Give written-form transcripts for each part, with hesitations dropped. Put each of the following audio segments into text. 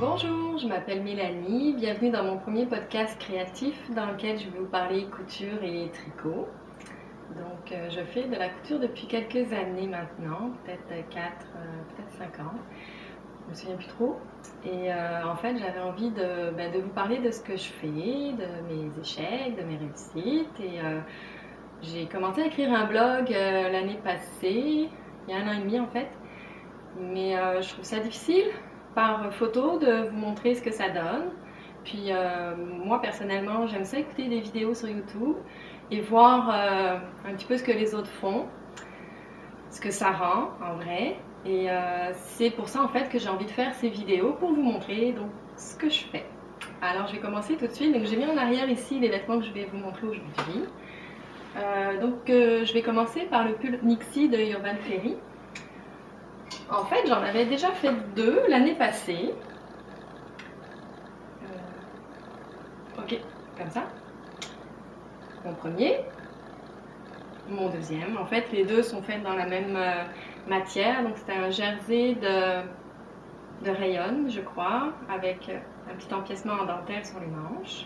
Bonjour, je m'appelle Mélanie, bienvenue dans mon premier podcast créatif dans lequel je vais vous parler couture et tricot. Donc je fais de la couture depuis quelques années maintenant, peut-être 4, peut-être 5 ans, je me souviens plus trop. Et en fait j'avais envie de vous parler de ce que je fais, de mes échecs, de mes réussites. Et j'ai commencé à écrire un blog l'année passée, il y a 1 an et demi en fait. Mais je trouve ça difficile par photo de vous montrer ce que ça donne. Puis moi personnellement, j'aime ça écouter des vidéos sur YouTube et voir un petit peu ce que les autres font, ce que ça rend en vrai. Et c'est pour ça en fait que j'ai envie de faire ces vidéos pour vous montrer donc ce que je fais. Alors je vais commencer tout de suite. Donc j'ai mis en arrière ici les vêtements que je vais vous montrer aujourd'hui. Je vais commencer par le pull Nixie de Urban Fairy. En fait, j'en avais déjà fait 2 l'année passée. Ok, comme ça. Mon premier, mon deuxième. En fait, les deux sont faits dans la même matière. Donc, c'était un jersey de rayon, je crois, avec un petit empiècement en dentelle sur les manches.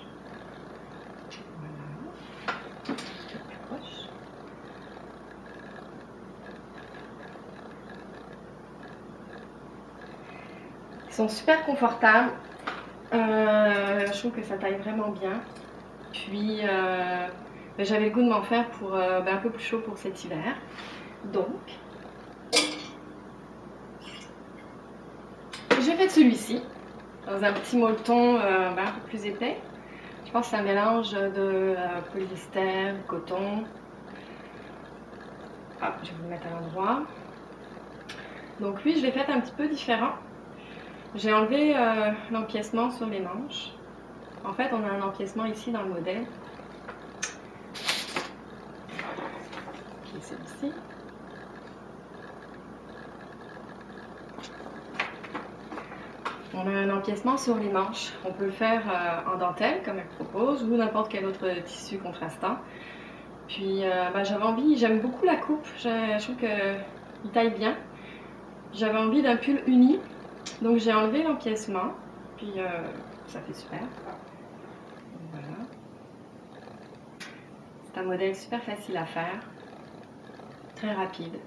Voilà. Ils sont super confortables. Je trouve que ça taille vraiment bien. Puis j'avais le goût de m'en faire pour un peu plus chaud pour cet hiver. Donc j'ai fait celui-ci dans un petit molleton un peu plus épais. Je pense que c'est un mélange de polyester, coton. Ah, je vais vous le mettre à l'endroit. Donc lui, je l'ai fait un petit peu différent. J'ai enlevé l'empiècement sur les manches. En fait, on a un empiècement ici dans le modèle, qui est celui-ci. On a un empiècement sur les manches. On peut le faire en dentelle, comme elle propose, ou n'importe quel autre tissu contrastant. Puis j'avais envie, j'aime beaucoup la coupe, je trouve qu'il taille bien. J'avais envie d'un pull uni, donc j'ai enlevé l'empiècement, puis ça fait super. Voilà. C'est un modèle super facile à faire, très rapide.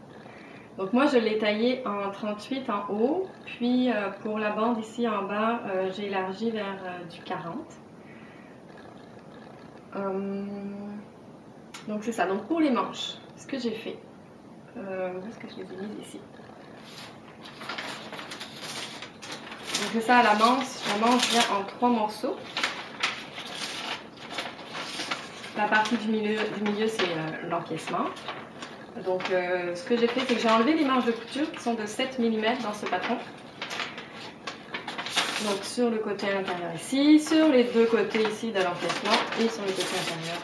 Donc moi je l'ai taillé en 38 en haut, puis pour la bande ici en bas, j'ai élargi vers du 40. Donc c'est ça, donc pour les manches, ce que j'ai fait, où est-ce que je les ai mises ici? Donc c'est ça, la manche vient en 3 morceaux. La partie du milieu c'est l'empiècement. Donc ce que j'ai fait, c'est que j'ai enlevé les manches de couture qui sont de 7 mm dans ce patron. Donc sur le côté intérieur ici, sur les deux côtés ici de l'empiècement et sur le côté intérieur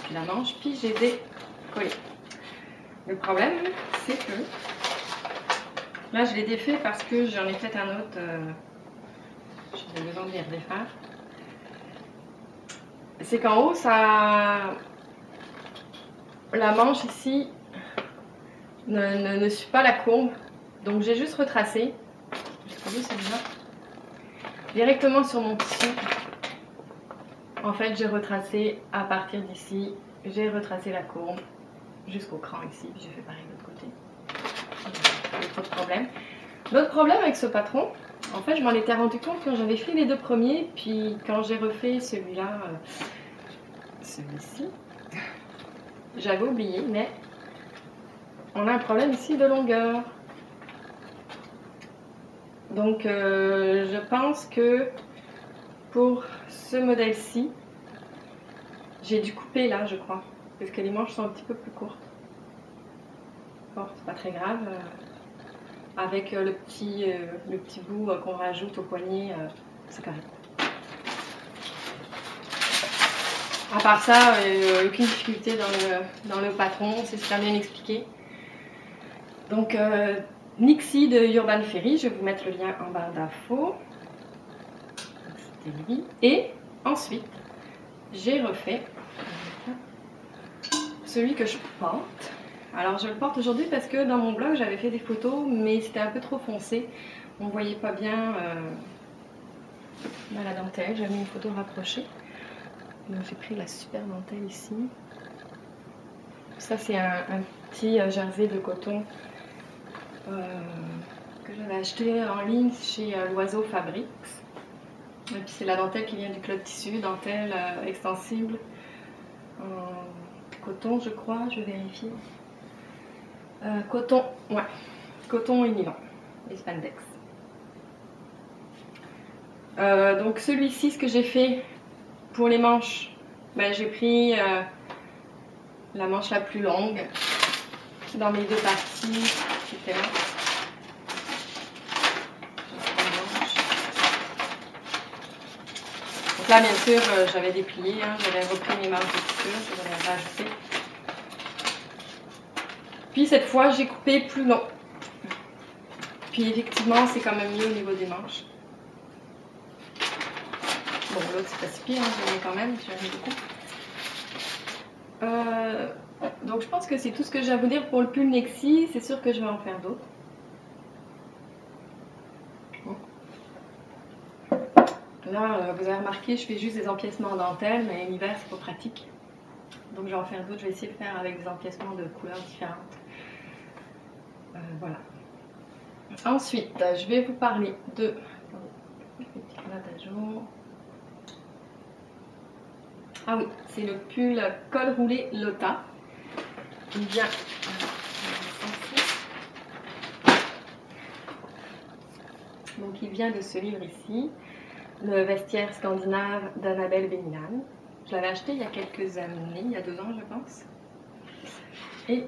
de la manche, puis je les ai collés. Le problème, c'est que là je l'ai défait parce que j'en ai fait un autre, j'ai besoin de les redéfaire. C'est qu'en haut, la manche ici ne suit pas la courbe, donc j'ai juste retracé. J'ai celle-là directement sur mon tissu. En fait, j'ai retracé à partir d'ici, j'ai retracé la courbe jusqu'au cran ici, puis j'ai fait pareil de l'autre côté. Pas trop de problème. L'autre problème avec ce patron, en fait, je m'en étais rendu compte quand j'avais fait les 2 premiers, puis quand j'ai refait celui-là, celui-ci, j'avais oublié, mais on a un problème ici de longueur. Donc je pense que pour ce modèle-ci, j'ai dû couper là, je crois, parce que les manches sont un petit peu plus courtes. Bon, c'est pas très grave. Avec le petit bout qu'on rajoute au poignet, c'est correct. À part ça, aucune difficulté dans le patron, c'est super bien expliqué. Donc Nixie de Urban Fairy, je vais vous mettre le lien en barre d'infos. C'était lui. Et ensuite, j'ai refait celui que je porte. Alors je le porte aujourd'hui parce que dans mon blog j'avais fait des photos, mais c'était un peu trop foncé. On ne voyait pas bien la dentelle. J'avais une photo rapprochée. Donc j'ai pris la super dentelle ici. Ça c'est un petit jersey de coton que j'avais acheté en ligne chez l'Oiseau Fabrics. Et puis c'est la dentelle qui vient du Club Tissu, dentelle extensible en coton je crois, je vais vérifier. Coton, ouais, coton et nylon, et spandex. Donc celui-ci, ce que j'ai fait pour les manches, ben, j'ai pris la manche la plus longue dans mes deux parties qui étaient là. Donc là, bien sûr, j'avais déplié, hein, j'avais repris mes marges de couture, je l'avais rajouté. Puis cette fois, j'ai coupé plus long. Puis effectivement, c'est quand même mieux au niveau des manches. Bon, l'autre, c'est pas si pire, hein, j'en ai quand même, j'en ai beaucoup. Donc je pense que c'est tout ce que j'ai à vous dire pour le pull Nexi. C'est sûr que je vais en faire d'autres. Là, vous avez remarqué, je fais juste des empiècements en dentelle, mais l'hiver, c'est pas pratique. Donc je vais en faire d'autres, je vais essayer de faire avec des empiècements de couleurs différentes. Voilà. Ensuite, je vais vous parler de... Ah oui, c'est le pull col roulé Lotta. Il vient... Donc il vient de ce livre ici, Le vestiaire scandinave d'Annabelle Benilan. Je l'avais acheté il y a quelques années, il y a 2 ans je pense. Et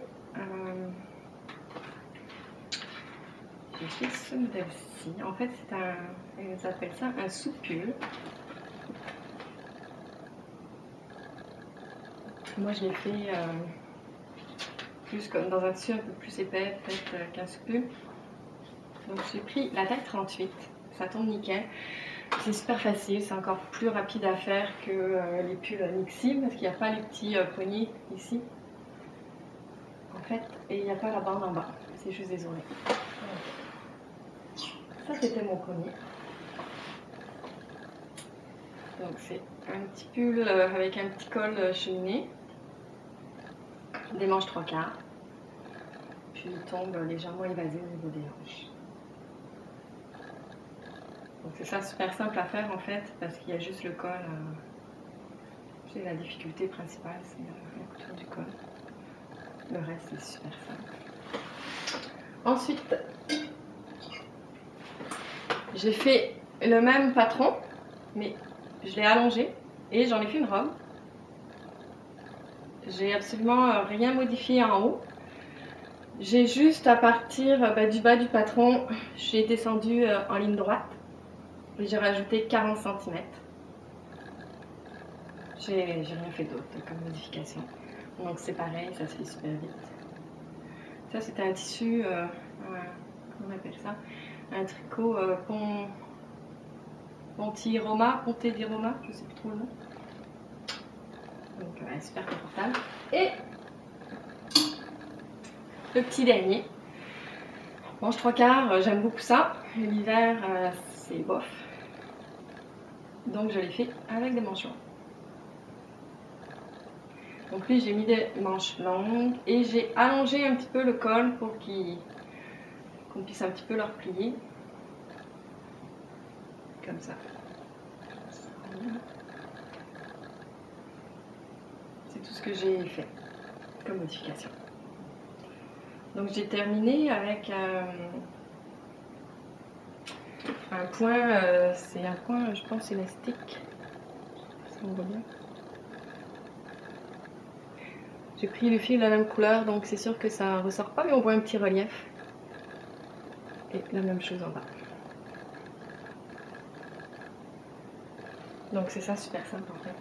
j'ai fait ce modèle-ci. En fait, c'est un, ils appellent ça un sous-pull. Moi, je l'ai fait plus comme dans un tissu un peu plus épais, peut-être qu'un sous-pull. Donc, j'ai pris la taille 38. Ça tombe nickel. C'est super facile, c'est encore plus rapide à faire que les pulls Nixie parce qu'il n'y a pas les petits poignets ici. En fait, et il n'y a pas la bande en bas. C'est juste des oreilles. Ça, c'était mon premier. Donc, c'est un petit pull avec un petit col cheminé. Des manches 3/4. Puis il tombe légèrement évasé au niveau des hanches. Donc c'est ça, super simple à faire en fait, parce qu'il y a juste le col. C'est la difficulté principale, c'est la couture du col. Le reste c'est super simple. Ensuite, j'ai fait le même patron, mais je l'ai allongé et j'en ai fait une robe. J'ai absolument rien modifié en haut. J'ai juste à partir du bas du patron, j'ai descendu en ligne droite et j'ai rajouté 40 cm. J'ai rien fait d'autre comme modification. Donc c'est pareil, ça se fait super vite. Ça c'était un tissu, comment on appelle ça? Un tricot Ponti-Roma, Ponte di Roma, je sais plus trop le nom. Donc super confortable. Et le petit dernier, manche 3/4, j'aime beaucoup ça. L'hiver, c'est bof. Donc je l'ai fait avec des manches longues. Donc lui, j'ai mis des manches longues et j'ai allongé un petit peu le col pour qu'on puisse un petit peu le replier. Comme ça. C'est tout ce que j'ai fait comme modification. Donc j'ai terminé avec un point, c'est un point, je pense, élastique. Ça on voit bien. J'ai pris le fil de la même couleur, donc c'est sûr que ça ressort pas, mais on voit un petit relief. Et la même chose en bas. Donc c'est ça, super simple en fait.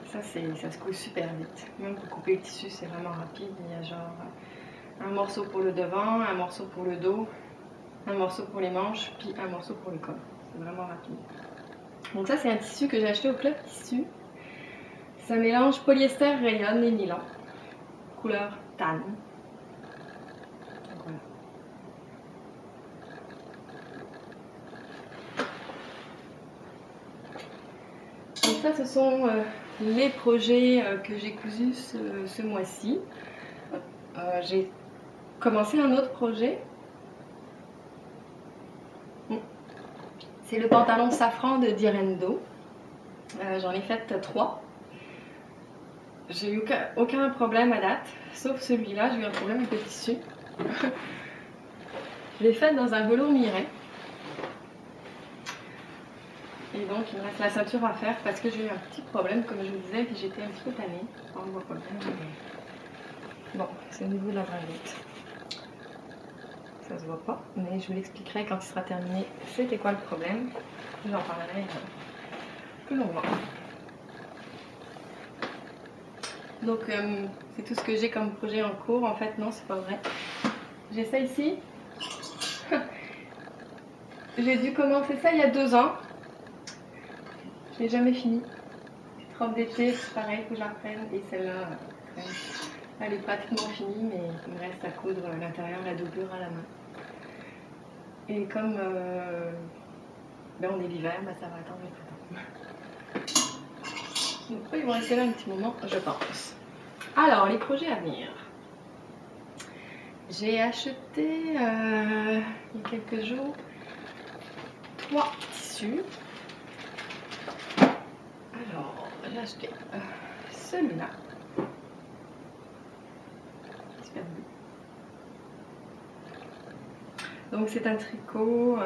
Ça se coud super vite. Même pour couper le tissu, c'est vraiment rapide. Il y a genre un morceau pour le devant, un morceau pour le dos, un morceau pour les manches, puis un morceau pour le col. C'est vraiment rapide. Donc ça, c'est un tissu que j'ai acheté au Club Tissu. C'est un mélange polyester, rayon et nylon. Couleur tan. Voilà. ça ce sont les projets que j'ai cousus ce mois-ci. J'ai commencé un autre projet. C'est le pantalon safran de Direndo. J'en ai fait 3. J'ai eu aucun problème à date, sauf celui-là, j'ai eu un problème avec le tissu. Je l'ai fait dans un velours miret. Et donc il me reste la ceinture à faire parce que j'ai eu un petit problème, comme je vous disais, puis j'étais un petit peu tannée. On ne voit pas bien. Bon, c'est au niveau de la bringuette. Ça se voit pas, mais je vous l'expliquerai quand il sera terminé. C'était quoi le problème? J'en parlerai plus longuement. Donc c'est tout ce que j'ai comme projet en cours. En fait non, c'est pas vrai. J'ai ça ici. J'ai dû commencer ça il y a 2 ans. Je l'ai jamais fini. Petite robe d'été, c'est pareil, faut que je la reprenne. Et celle-là, elle est pratiquement finie, mais il me reste à coudre l'intérieur, la doublure à la main. Et comme on est l'hiver, ça va attendre le printemps. Donc ils vont rester là un petit moment, je pense. Alors, les projets à venir. J'ai acheté il y a quelques jours 3 tissus. Alors, j'ai acheté celui-là. Donc c'est un tricot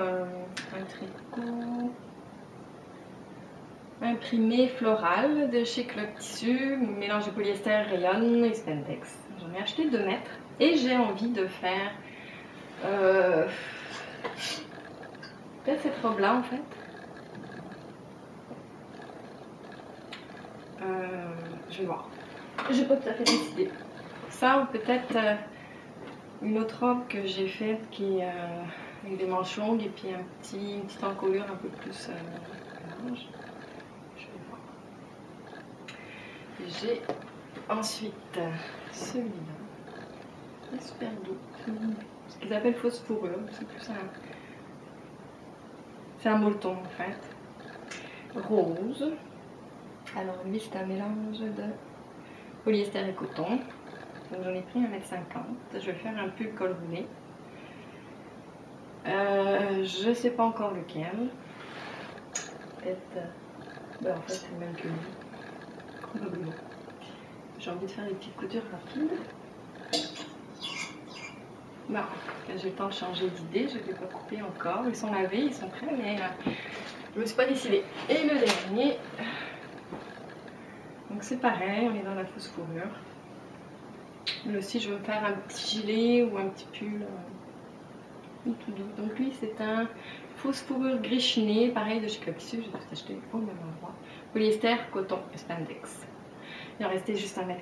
imprimé floral de chez Club Tissu, mélange de polyester, rayon et spandex. J'en ai acheté 2 mètres et j'ai envie de faire peut-être cette robe là en fait. Je vais voir. J'ai pas tout à fait décidé. Ça ou peut-être une autre robe que j'ai faite qui est avec des manches longues et puis une petite encolure un peu plus large. Je vais voir. J'ai ensuite celui-là. C'est super doux. Ce qu'ils appellent fausse fourrure. C'est plus c'est un molleton en fait. Rose. Alors lui c'est un mélange de polyester et coton. Donc j'en ai pris 1,50 m. Je vais faire un pull col roulé. Je sais pas encore lequel. Peut-être. En fait c'est le même que lui. Probablement. J'ai envie de faire des petites coutures rapides. Bon, j'ai le temps de changer d'idée, je ne vais pas couper encore. Ils sont lavés, ils sont prêts, mais je ne me suis pas décidée. Et le dernier, donc c'est pareil, on est dans la fausse fourrure. Là aussi, je vais me faire un petit gilet ou un petit pull tout doux. Donc lui, c'est un fausse fourrure gris chiné, pareil de chez Club Tissu, j'ai tout acheté au même endroit. Polyester, coton et spandex. Il en restait juste 1,40 m.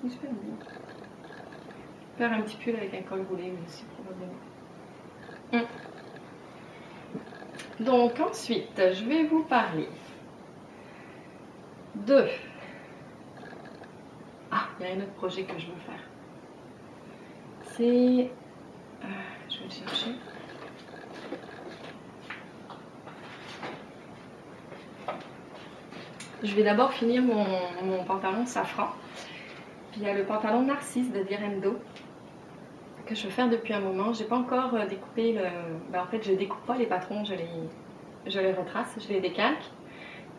C'est super beau. Faire un petit pull avec un col roulé aussi probablement. Donc ensuite, je vais vous parler de... Ah, il y a un autre projet que je veux faire. C'est... je vais le chercher. Je vais d'abord finir mon pantalon safran. Puis il y a le pantalon Narcisse de Direndo que je veux faire depuis un moment. J'ai pas encore découpé le... en fait, je découpe pas les patrons, je les retrace, je les décalque.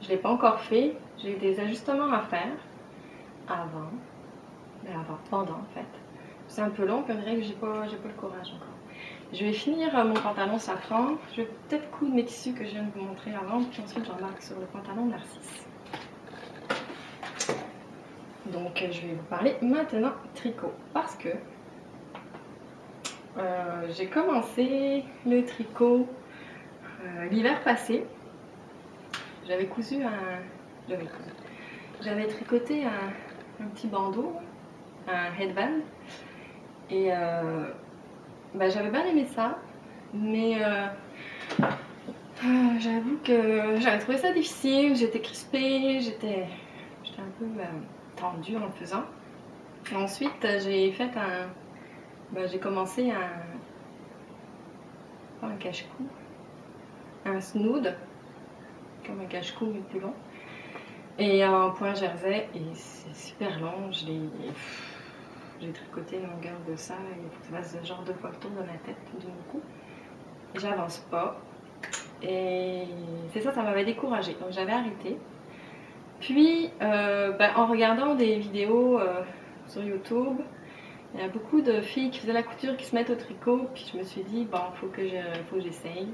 Je l'ai pas encore fait. J'ai des ajustements à faire avant, pendant en fait. C'est un peu long, puis on dirait que j'ai pas le courage encore. Je vais finir mon pantalon safran. Je vais peut-être coudre mes tissus que je viens de vous montrer avant, puis ensuite j'embarque sur le pantalon Narcisse. Donc je vais vous parler maintenant tricot parce que j'ai commencé le tricot l'hiver passé. J'avais tricoté un petit bandeau, un headband, et j'avais bien aimé ça, mais j'avoue que j'avais trouvé ça difficile, j'étais crispée, j'étais un peu tendue en le faisant. Et ensuite j'ai fait j'ai commencé pas un cache-cou, un snood, comme un cache-cou mais plus long. Et un point jersey, et c'est super long, j'ai tricoté une longueur de ça, et il faut que ça fasse genre 2 fois le tour de ma tête d'un coup. J'avance pas, et c'est ça, ça m'avait découragée, donc j'avais arrêté. Puis, en regardant des vidéos sur YouTube, il y a beaucoup de filles qui faisaient la couture, qui se mettent au tricot, puis je me suis dit, bon, faut que j'essaye.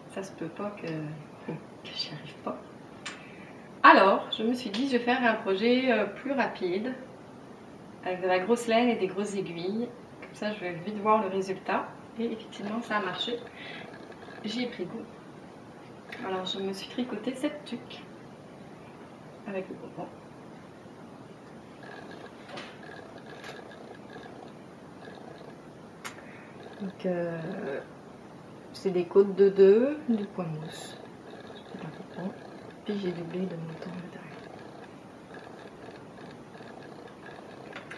Ça se peut pas que j'y arrive pas. Alors, je me suis dit, je vais faire un projet plus rapide, avec de la grosse laine et des grosses aiguilles. Comme ça, je vais vite voir le résultat. Et effectivement, ça a marché. J'y ai pris goût. Alors, je me suis tricoté cette tuque avec le bonbon. Donc, c'est des côtes de 2, du point mousse. C'est un bonbon. Puis j'ai doublé de montant à l'intérieur.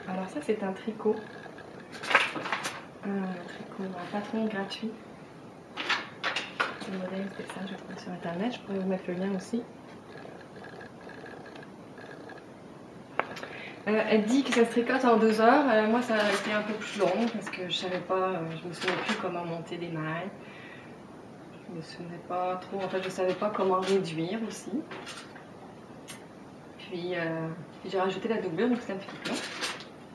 Alors ça, c'est un tricot. Un patron gratuit. Le modèle, c'est ça, je trouve sur internet. Je pourrais vous mettre le lien aussi. Elle dit que ça se tricote en 2 heures. Moi, ça a été un peu plus long parce que je savais pas, je me souvenais plus comment monter des mailles. Je me souvenais pas trop, en fait, je savais pas comment réduire aussi. Puis j'ai rajouté la doublure, donc c'est un petit peu plus long.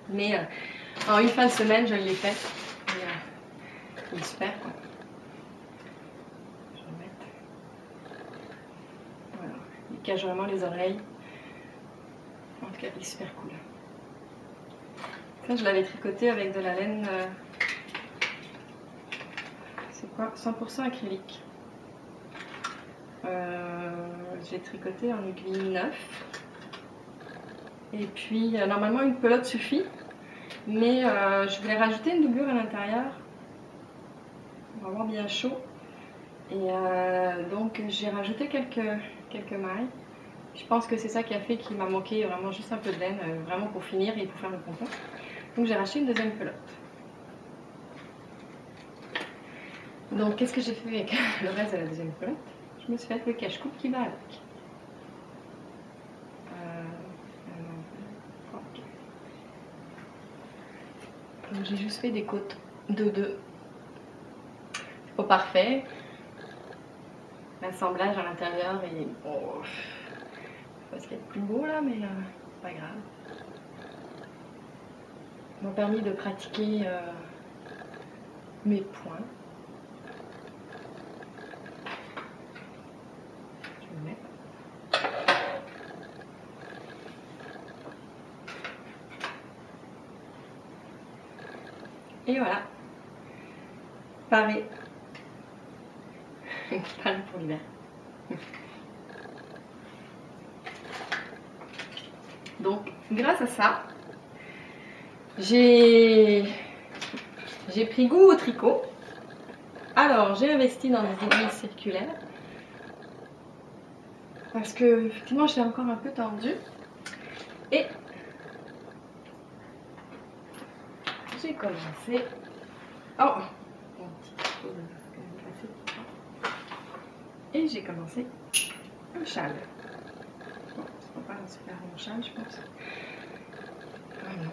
Mais en une fin de semaine, je l'ai fait. Il est super, quoi. Je vais le mettre. Voilà. Il cache vraiment les oreilles. En tout cas, il est super cool. Ça, je l'avais tricoté avec de la laine. C'est quoi? 100% acrylique. J'ai tricoté en aiguille 9. Et puis, normalement, une pelote suffit. Mais je voulais rajouter une doublure à l'intérieur. On va avoir bien chaud. Et donc, j'ai rajouté quelques mailles. Je pense que c'est ça qui a fait qu'il m'a manqué vraiment juste un peu de laine, vraiment pour finir et pour faire le pompon. Donc, j'ai racheté une deuxième pelote. Donc, qu'est-ce que j'ai fait avec le reste de la deuxième pelote? Je me suis fait le cache-cou qui va avec. Donc, j'ai juste fait des côtes de 2. C'est pas parfait. L'assemblage à l'intérieur est bon. Je sais pas ce qu'il y a de plus beau là, mais c'est pas grave. Ça m'a permis de pratiquer mes points. Je vais le mettre. Et voilà. Paré. Paré pour l'hiver. Donc, grâce à ça, j'ai pris goût au tricot. Alors, j'ai investi dans des aiguilles circulaires. Parce que, effectivement, j'étais encore un peu tendue. Et j'ai commencé. Oh! Et j'ai commencé un châle. Bon, c'est pas un super bon châle, je pense. Voilà.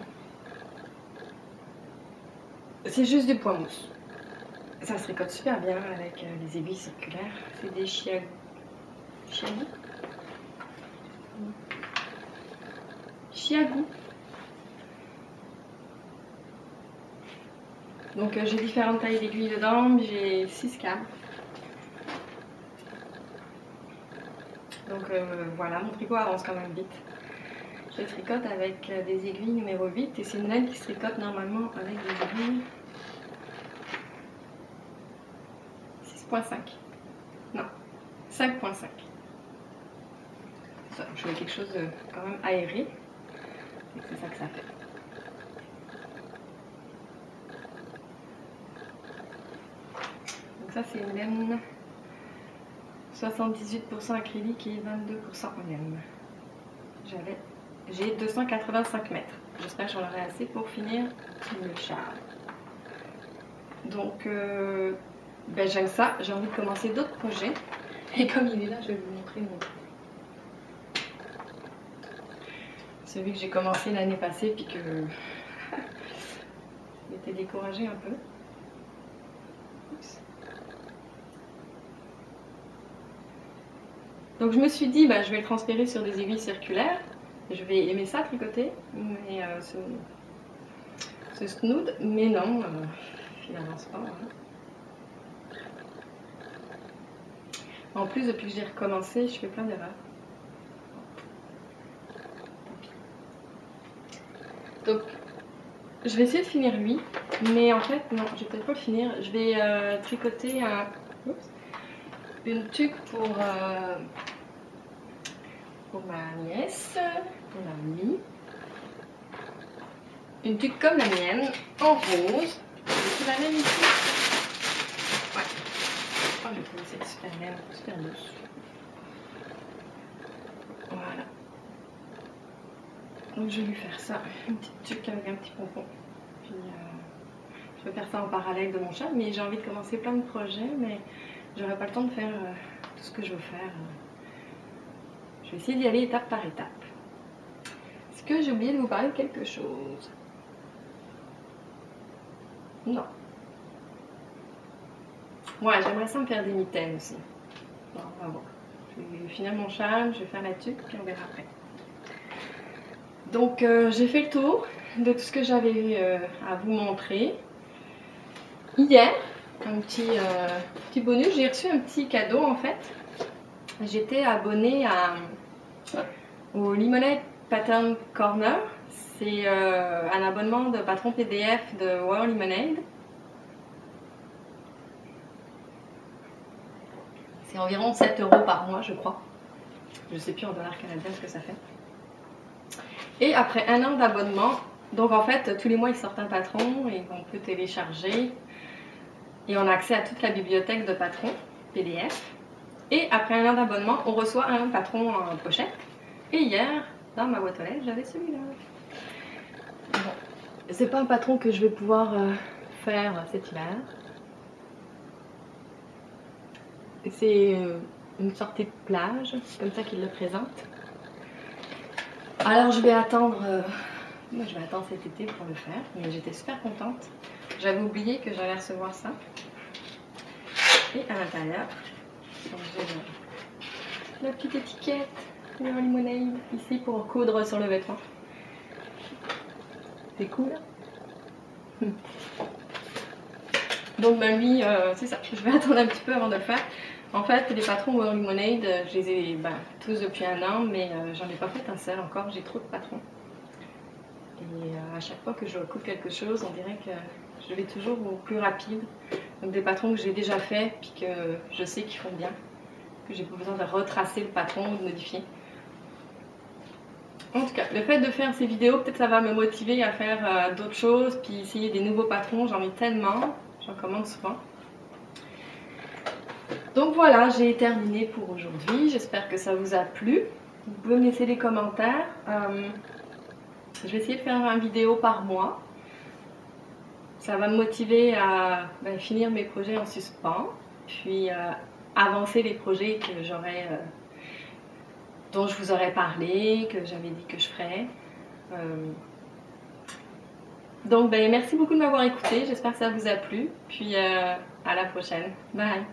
C'est juste du point mousse. Ça se tricote super bien avec les aiguilles circulaires. C'est des chiagou. Chiagou. Donc j'ai différentes tailles d'aiguilles dedans. J'ai 6 câbles. Donc voilà, mon tricot avance quand même vite. Je tricote avec des aiguilles numéro 8 et c'est une laine qui se tricote normalement avec des aiguilles 6.5. Non, 5.5. Je veux quelque chose de quand même aéré. C'est ça que ça fait. Donc ça c'est une laine 78% acrylique et 22% en laine. J'ai 285 mètres. J'espère que j'en aurai assez pour finir le châle. Donc ben, j'aime ça, j'ai envie de commencer d'autres projets. Et comme il est là, je vais vous montrer celui que j'ai commencé l'année passée puis que j'étais découragée un peu. Oups. Donc je me suis dit, bah, je vais le transférer sur des aiguilles circulaires. Je vais aimer ça tricoter, mais ce snood, mais non, il n'avance pas. Hein. En plus, depuis que j'ai recommencé, je fais plein d'erreurs. Donc, je vais essayer de finir lui, mais en fait, non, je vais peut-être pas le finir. Je vais tricoter une tuque pour ma nièce, pour la nuit. Une tuque comme la mienne, en rose. C'est la même ici. Ouais. Oh, j'ai trouvé cette super belle, super douce. Voilà. Donc je vais lui faire ça, une petite tuque avec un petit pompon. Puis je vais faire ça en parallèle de mon chat, mais j'ai envie de commencer plein de projets, mais j'aurai pas le temps de faire tout ce que je veux faire. Je vais essayer d'y aller étape par étape. Est-ce que j'ai oublié de vous parler de quelque chose? Non. Ouais, j'aimerais ça me faire des mitaines aussi. Bon, on va voir. Je vais finir mon châle, je vais faire la tuque, puis on verra après. Donc j'ai fait le tour de tout ce que j'avais à vous montrer. Hier, un petit bonus, j'ai reçu un petit cadeau en fait. J'étais abonnée au Lemonade Pattern Corner. C'est un abonnement de patron PDF de Wow Lemonade. C'est environ 7 € par mois, je crois. Je ne sais plus en dollars canadiens ce que ça fait. Et après un an d'abonnement, donc en fait, tous les mois, ils sortent un patron et on peut télécharger. Et on a accès à toute la bibliothèque de patron PDF. Et après un an d'abonnement, on reçoit un patron en pochette. Et hier, dans ma boîte aux lettres, j'avais celui-là. Bon, c'est pas un patron que je vais pouvoir faire cet hiver. C'est une sortie de plage, c'est comme ça qu'il le présente. Alors je vais attendre, moi je vais attendre cet été pour le faire, mais j'étais super contente. J'avais oublié que j'allais recevoir ça. Et à l'intérieur, j'ai la petite étiquette de Lemonade ici pour coudre sur le vêtement. C'est cool. Donc ben lui, c'est ça, je vais attendre un petit peu avant de le faire. En fait, les patrons Wow Lemonade, je les ai tous depuis un an, mais j'en ai pas fait un seul encore, j'ai trop de patrons. Et à chaque fois que je coupe quelque chose, on dirait que je vais toujours au plus rapide. Donc des patrons que j'ai déjà fait, puis que je sais qu'ils font bien, que j'ai pas besoin de retracer le patron ou de modifier. En tout cas, le fait de faire ces vidéos, peut-être ça va me motiver à faire d'autres choses, puis essayer des nouveaux patrons, j'en ai tellement, j'en commande souvent. Donc voilà, j'ai terminé pour aujourd'hui, j'espère que ça vous a plu. Vous pouvez me laisser des commentaires. Je vais essayer de faire une vidéo par mois. Ça va me motiver à finir mes projets en suspens, puis avancer les projets que j'aurais, dont je vous aurais parlé, que j'avais dit que je ferais. Donc merci beaucoup de m'avoir écouté, j'espère que ça vous a plu, puis à la prochaine. Bye!